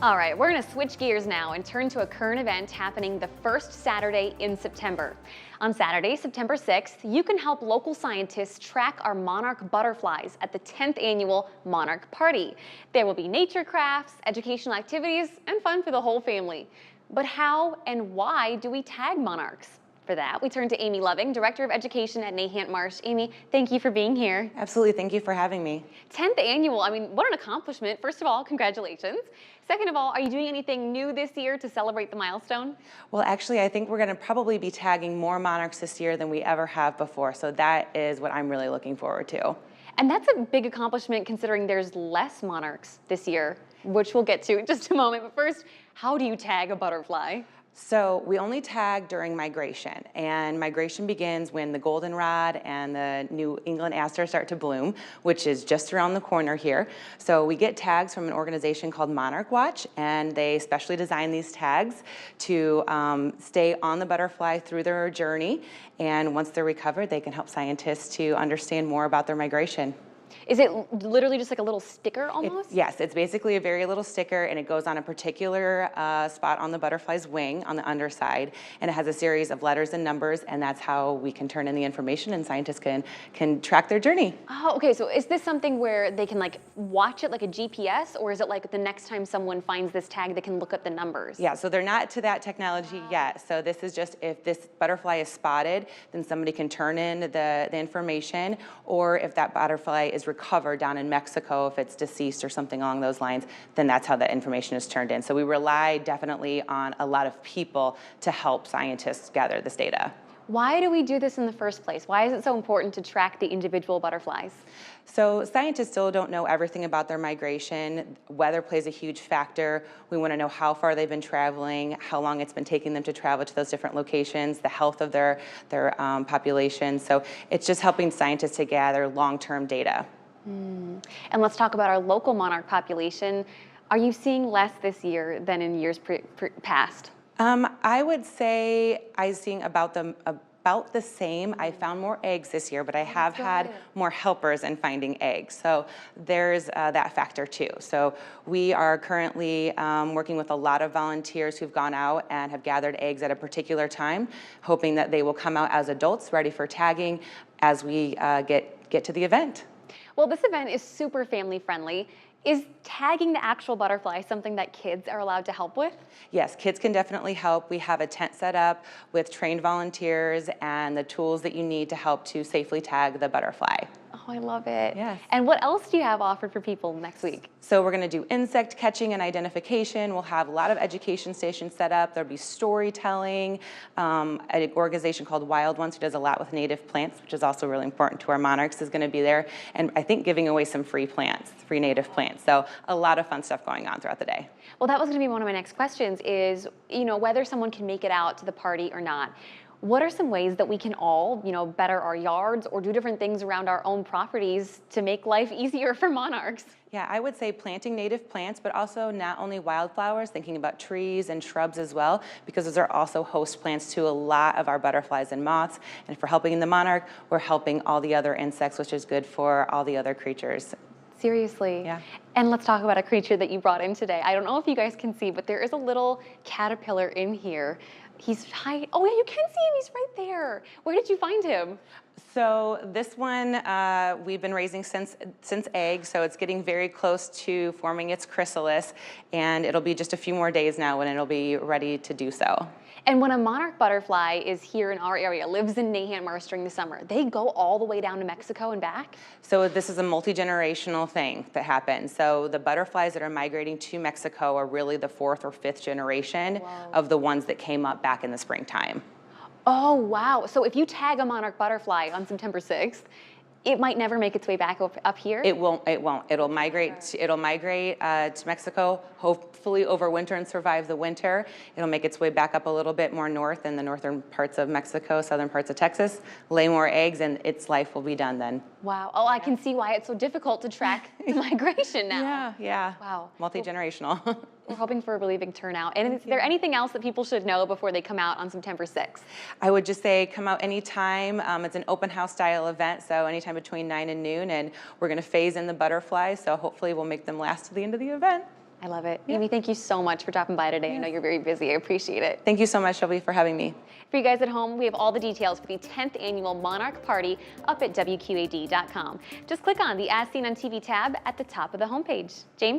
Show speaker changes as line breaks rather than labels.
All right, we're going to switch gears now and turn to a current event happening the first Saturday in September. On Saturday, September 6th, you can help local scientists track our monarch butterflies at the 10th annual Monarch Party. There will be nature crafts, educational activities, and fun for the whole family. But how and why do we tag monarchs? For that, we turn to Amy Loving, Director of Education at Nahant Marsh. Amy, thank you for being here.
Absolutely, thank you for having me.
10th annual, I mean, what an accomplishment. First of all, congratulations. Second of all, are you doing anything new this year to celebrate the milestone?
Well, actually, I think we're going to probably be tagging more monarchs this year than we ever have before, so that is what I'm really looking forward to.
And that's a big accomplishment considering there's less monarchs this year, which we'll get to in just a moment. But first, how do you tag a butterfly?
So we only tag during migration, and migration begins when the goldenrod and the New England aster start to bloom, which is just around the corner here. So we get tags from an organization called Monarch Watch, and they specially design these tags to stay on the butterfly through their journey, and once they're recovered, they can help scientists to understand more about their migration.
Is it literally just like a little sticker almost?
Yes, it's basically a very little sticker, and it goes on a particular spot on the butterfly's wing on the underside, and it has a series of letters and numbers, and that's how we can turn in the information and scientists can track their journey.
Oh, okay, so is this something where they can like watch it like a GPS, or is it like the next time someone finds this tag, they can look up the numbers?
Yeah, so they're not to that technology yet. So this is just if this butterfly is spotted, then somebody can turn in the information, or if that butterfly is recovered down in Mexico, if it's deceased or something along those lines, then that's how that information is turned in. So we rely definitely on a lot of people to help scientists gather this data.
Why do we do this in the first place? Why is it so important to track the individual butterflies?
So scientists still don't know everything about their migration. Weather plays a huge factor. We want to know how far they've been traveling, how long it's been taking them to travel to those different locations, the health of their population. So it's just helping scientists to gather long-term data.
And let's talk about our local monarch population. Are you seeing less this year than in years past?
I would say I'm seeing about the same. I found more eggs this year, but I have had more helpers in finding eggs. So there's that factor too. So we are currently working with a lot of volunteers who've gone out and have gathered eggs at a particular time, hoping that they will come out as adults ready for tagging as we get to the event.
Well, this event is super family friendly. Is tagging the actual butterfly something that kids are allowed to help with?
Yes, kids can definitely help. We have a tent set up with trained volunteers and the tools that you need to help to safely tag the butterfly.
Oh, I love it.
Yes.
And what else do you have offered for people next week?
So we're going to do insect catching and identification. We'll have a lot of education stations set up. There'll be storytelling. An organization called Wild Ones, who does a lot with native plants, which is also really important to our monarchs, is going to be there. And I think giving away some free plants, free native plants. So a lot of fun stuff going on throughout the day.
Well, that was going to be one of my next questions is, whether someone can make it out to the party or not. What are some ways that we can all, better our yards or do different things around our own properties to make life easier for monarchs?
Yeah, I would say planting native plants, but also not only wildflowers, thinking about trees and shrubs as well, because those are also host plants to a lot of our butterflies and moths. And if we're helping the monarch, we're helping all the other insects, which is good for all the other creatures.
Seriously.
Yeah.
And let's talk about a creature that you brought in today. I don't know if you guys can see, but there is a little caterpillar in here. He's hiding. Oh yeah, you can see him. He's right there. Where did you find him?
So this one we've been raising since eggs, so it's getting very close to forming its chrysalis, and it'll be just a few more days now when it'll be ready to do so.
And when a monarch butterfly is here in our area, lives in Nahant Marsh during the summer, they go all the way down to Mexico and back?
So this is a multi-generational thing that happens. So the butterflies that are migrating to Mexico are really the 4th or 5th generation of the ones that came up back in the springtime.
Oh, wow. So if you tag a monarch butterfly on September 6th, it might never make its way back up here?
It won't. It'll migrate to Mexico, hopefully over winter and survive the winter. It'll make its way back up a little bit more north in the northern parts of Mexico, southern parts of Texas, lay more eggs, and its life will be done then.
Wow. Oh, I can see why it's so difficult to track migration now.
Yeah.
Wow.
Multi-generational.
We're hoping for a really big turnout. And is there anything else that people should know before they come out on September 6th?
I would just say come out anytime. It's an open house style event, so anytime between 9 and noon, and we're going to phase in the butterflies, so hopefully we'll make them last to the end of the event.
I love it. Amy, thank you so much for dropping by today. I know you're very busy. I appreciate it.
Thank you so much, Shelby, for having me.
For you guys at home, we have all the details for the 10th annual Monarch Party up at WQAD.com. Just click on the As Seen on TV tab at the top of the homepage. James?